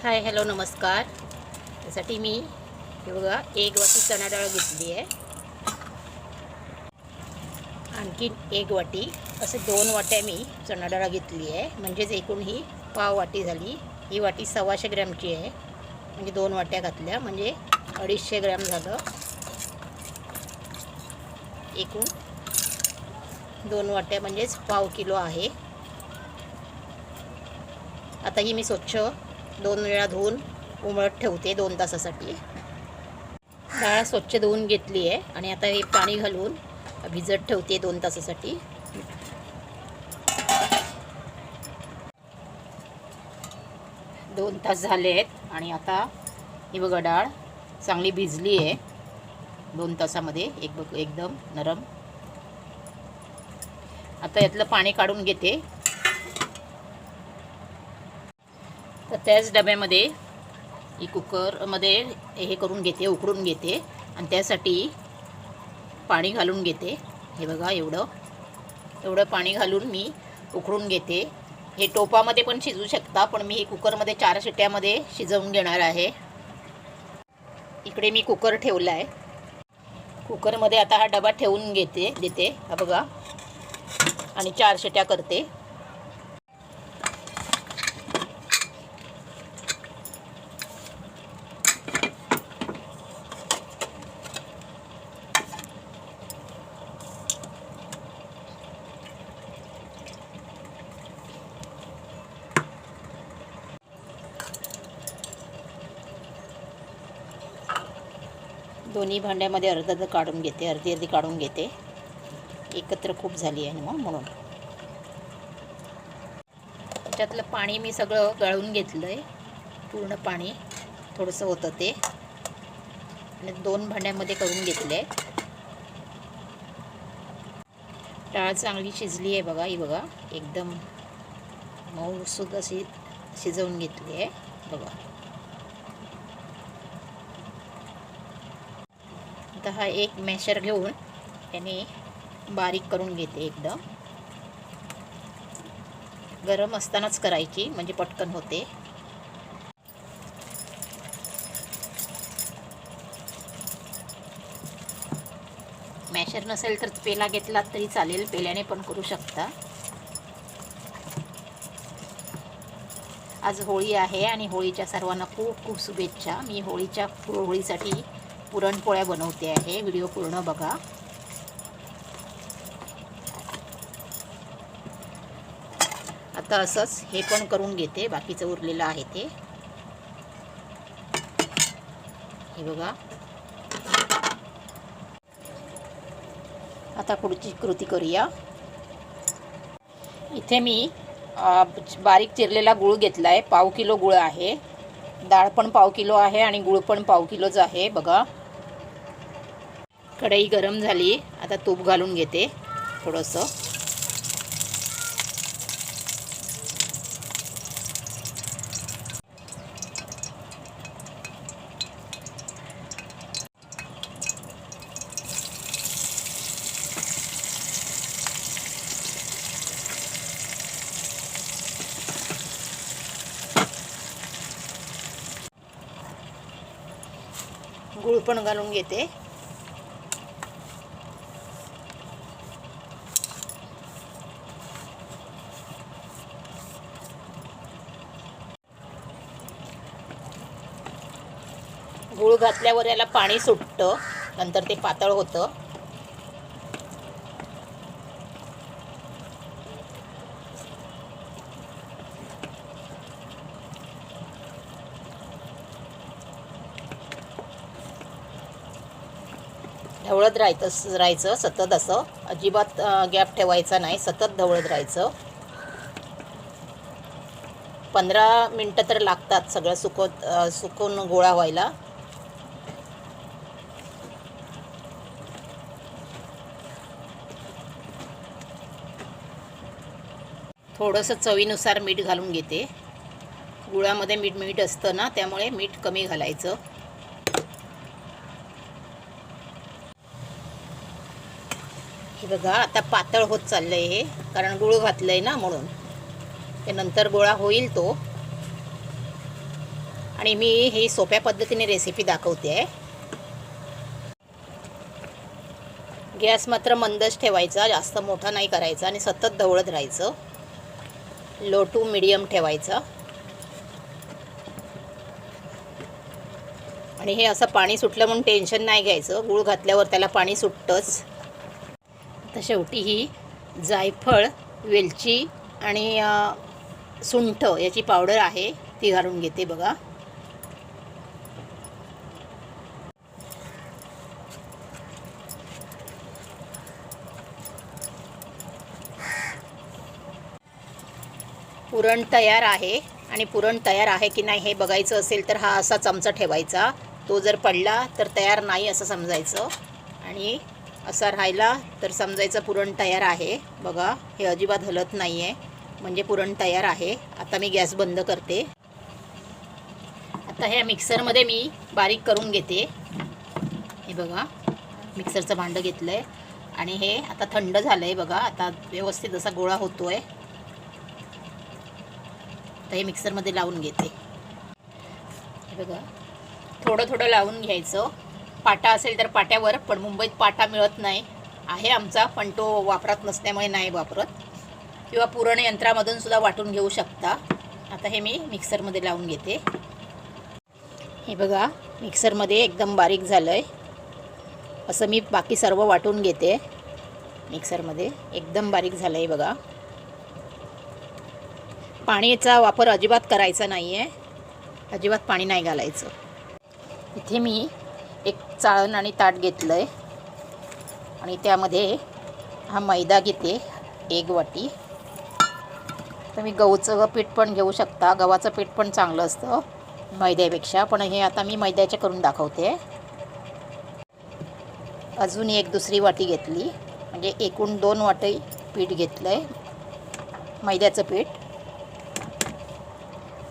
Hi hello नमस्कार. त्यासाठी मी हे बघा एक वाटी चणा डाळ घेतली आहे, आणखी एक वाटी असे 2 वाट्या मी चणा डाळ घेतली आहे, म्हणजेच एकूण ही पाव वाटी झाली. ही वाटी 125 ग्रॅमची आहे, म्हणजे 2 वाट्या घातल्या म्हणजे 250 ग्रॅम झालं. एकूण 2 वाट्या म्हणजेच पाव किलो आहे. आता ही मी स्वच्छ 2 वेळा धुवून उमळत ठेवते 2 तासासाठी. डाळ स्वच्छ धुवून घेतली आहे आणि आता हे पाणी घालून भिजत ठेवते 2 तासासाठी. 2 तास झाले आहेत आणि आता ही बघा डाळ चांगली भिजली आहे 2 तासामध्ये, एकदम नरम. आता यातलं पाणी काढून घेते. तर त्याच डब्यामध्ये ही कुकरमध्ये हे करून घेते, उकडून घेते आणि त्यासाठी पाणी घालून घेते. हे बघा एवढं पाणी घालून मी उकडून घेते. हे टोपामध्ये पण शिजवू शकता, पण मी कुकरमध्ये 4 शिट्ट्यामध्ये शिजवून घेणार आहे. इकडे मी कुकर ठेवला आहे. कुकरमध्ये आता हा डबा ठेवून देते हा बघा, आणि 4 शिट्ट्या करते. दोन्ही भांड्यामध्ये अर्ध काढून घेते, अर्धी काढून घेते. एकत्र खूप झाली आहे ना म्हणून. त्याच्यातलं पाणी मी सगळं गाळून घेतलं आहे, पूर्ण पाणी थोडंसं होतं ते, आणि 2 भांड्यामध्ये करून घेतलं आहे. डाळ चांगली शिजली आहे बघा, ही बघा एकदम मऊसूद अशी शिजवून घेतली आहे बघा. आता हा एक मॅशर घेऊन याने बारीक करून घेते. एकदम गरम असतानाच करायची म्हणजे पटकन होते. मॅशर नसेल तर पेला घेतला तरी चालेल, पेल्याने पण करू शकता. आज होळी आहे आणि होळीच्या सर्वांना खूप खूप शुभेच्छा. मी होळीसाठी पुरणपोळ्या बनवते आहे, व्हिडिओ पूर्ण बघा. आता असंच हे पण करून घेते, बाकीचं उरलेलं आहे ते. हे बघा. आता पुढची कृती करूया. इथे मी बारीक चिरलेला गूळ घेतला आहे, पाव किलो गूळ आहे. डाळ पण पाव किलो आहे आणि गूळ पण पाव किलोच आहे बघा. कढई गरम झाली, आता तूप घालून घेते थोडंसं. गूळ पण घालून घेते. गूळ घातल्यावर याला पाणी सुटतं, नंतर ते पातळ होतं. ढवळत राहायचं सतत, असं अजिबात गॅप ठेवायचा नाही, सतत ढवळत राहायचं. 15 मिनटं तर लागतात सगळं सुकून गोळा व्हायला. थोडंसं चवीनुसार मीठ घालून घेते. गुळामध्ये मीठ असतं ना, त्यामुळे मीठ कमी घालायचं. हे बघा आता पातळ होत चाललंय हे, कारण गूळ घातलंय ना म्हणून. ते नंतर गोळा होईल तो. आणि मी ही सोप्या पद्धतीने रेसिपी दाखवते आहे. गॅस मात्र मंदच ठेवायचा, जास्त मोठा नाही करायचा आणि सतत ढवळत राहायचं. लो टू मीडियम ठेवायचा. आणि हे असं पाणी सुटलं म्हणून टेन्शन नाही घ्यायचं, गूळ घातल्यावर त्याला पाणी सुटतंच. तर शेवटी ही जायफळ, वेलची आणि सुंठ याची पावडर आहे ती घालून घेते बघा. पुरण तयार आहे. आणि पुरण तयार आहे की नाही हे बघायचं असेल तर हा असा चमचा ठेवायचा. तो जर पडला तर तयार नाही असं समजायचं, आणि असा राहिला तर समजायचं पुरण तयार आहे. बघा हे अजिबात हलत नाही आहे, म्हणजे पुरण तयार आहे. आता मी गॅस बंद करते. आता ह्या मिक्सरमध्ये मी बारीक करून घेते. हे बघा मिक्सरचं भांडं घेतलं आहे आणि हे आता थंड झालं आहे बघा. आता व्यवस्थित असा गोळा होतो आहे. आता हे मिक्सरमध्ये लावून घेते. हे बघा थोडं थोडं लावून घ्यायचं. पाटा असेल तर पाट्यावर, पण मुंबईत पाटा मिळत नाही. आहे आमचा पण तो वापरत नसल्यामुळे नाही वापरत, किंवा पुरण यंत्रामधून सुद्धा वाटून घेऊ शकता. आता हे मी मिक्सरमध्ये लावून घेते. हे बघा मिक्सरमध्ये एकदम बारीक झालं आहे. असं मी बाकी सर्व वाटून घेते. मिक्सरमध्ये एकदम बारीक झालं आहे बघा. पाण्याचा वापर अजिबात करायचा नाही आहे, अजिबात पाणी नाही घालायचं. इथे मी एक चाळण आणि ताट घेतलं आहे आणि त्यामध्ये हा मैदा घेते 1 वाटी. तुम्ही गहूचं पीठ पण घेऊ शकता, गव्हाचं पीठ पण चांगलं असतं मैद्यापेक्षा, पण हे आता मी मैद्याचे करून दाखवते. अजून एक दुसरी वाटी घेतली, म्हणजे एकूण 2 वाटी पीठ घेतलं आहे मैद्याचं पीठ.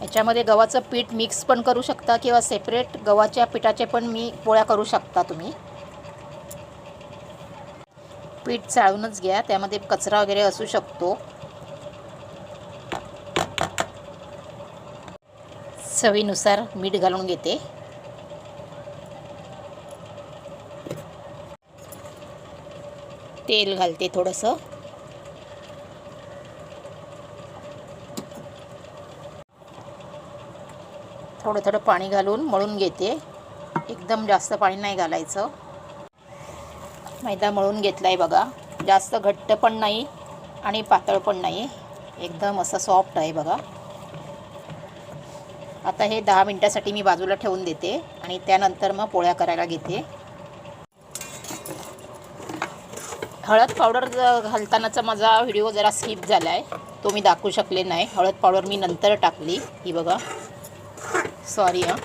याच्यामध्ये गव्हाचं पीठ मिक्स पण करू शकता किंवा सेपरेट गव्हाच्या पिठाचे पण मी पोळ्या करू शकता तुम्ही. पीठ चाळूनच घ्या, त्यामध्ये कचरा वगैरे असू शकतो. चवीनुसार मीठ घालून घेते. तेल घालते थोडंसं. थोडं थोडं पाणी घालून मळून घेते. एकदम जास्त पाणी नाही घालायचं. मैदा मळून घेतला आहे बघा. जास्त घट्ट पण नाही आणि पातळ पण नाही, एकदम असं सॉफ्ट आहे बघा. आता हे 10 मिनटासाठी मी बाजूला ठेवून देते आणि त्यानंतर मग पोळ्या करायला घेते. हळद पावडर घालतानाचा माझा व्हिडिओ जरा स्किप झाला आहे, तो मी दाखवू शकले नाही. हळद पावडर मी नंतर टाकली. ही बघा, सॉरी हां.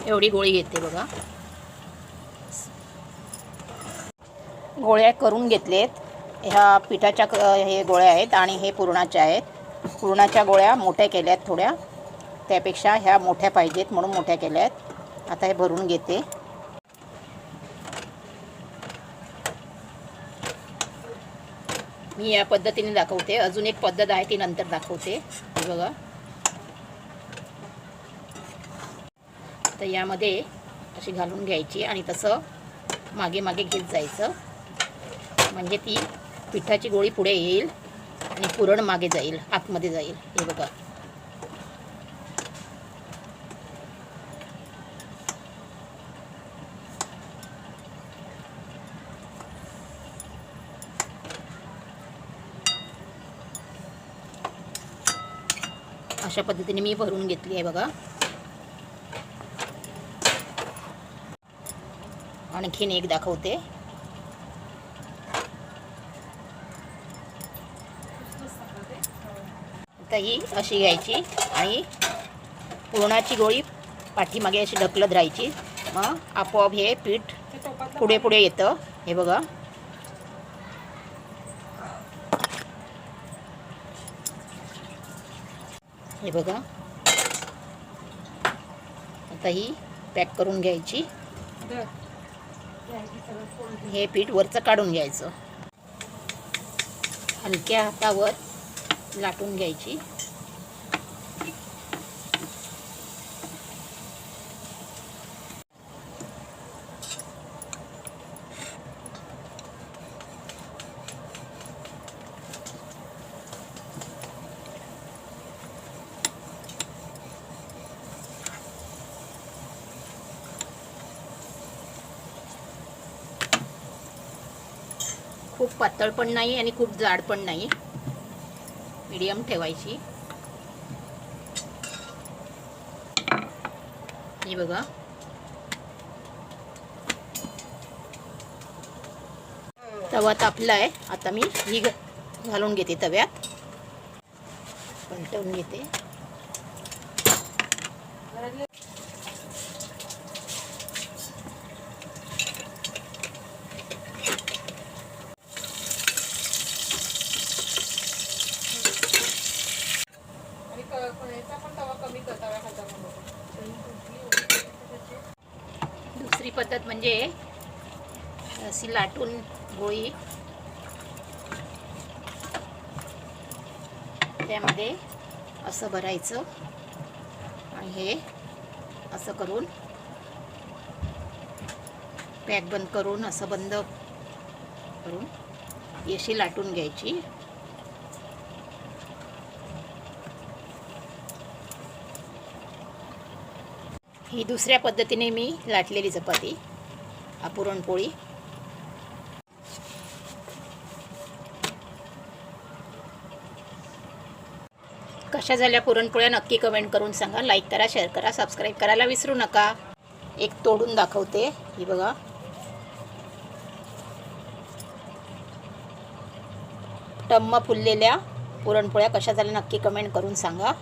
एवढी गोळी घेते बघा. गोळ्या करून घेतलेत. ह्या पिठाच्या हे गोळ्या आहेत आणि हे पुरणाच्या आहेत. पुरणाच्या गोळ्या मोठ्या केल्यात थोड्या, त्यापेक्षा ह्या मोठ्या पाहिजेत म्हणून मोठ्या केल्यात. आता हे भरून घेते. मी या पद्धतीने दाखवते. अजून एक पद्धत आहे ती नंतर दाखवते. हे बघा. तर यामध्ये अशी घालून घ्यायची आणि तसं मागे मागे घेत जायचं, म्हणजे ती पिठाची गोळी पुढे येईल आणि पुरण मागे जाईल, आतमध्ये जाईल. हे बघा. अशा पद्धतीने मी भरून घेतली आहे बघा. आणखीन एक दाखवते. आता ही अशी घ्यायची आणि पुरणाची गोळी पाठीमागे अशी ढकलत राहायची, मग आपोआप हे पीठ पुढे पुढे येतं. हे बघा. हे बघा. आता ही पॅक करून घ्यायची. हे पीठ वरचं काढून घ्यायचं, हलक्या हातावर लाटून घ्यायची. खूप पातळ पण नाही आणि खूप जाड पण नाही, मीडियम ठेवायची. हे बघा, तवा तापला आहे. आता मी ही घालून घेते तव्यात, पलटवून घेते. दुसरी पद्धत म्हणजे अशी लाटून गोळी त्यामध्ये असं भरायचं आणि हे असं करून पॅक बंद करून असं बंद करून अशी लाटून घ्यायची. ही दुसऱ्या पद्धतीने मी लाटलेली चपाती, पुरणपोळी. कशा झाल्या पुरणपोळ्या नक्की कमेंट करून सांगा. लाईक करा, शेअर करा, सबस्क्राईब करायला विसरू नका. एक तोडून दाखवते, ही बघा. टम्म फुललेल्या पुरणपोळ्या कशा झाल्या नक्की कमेंट करून सांगा.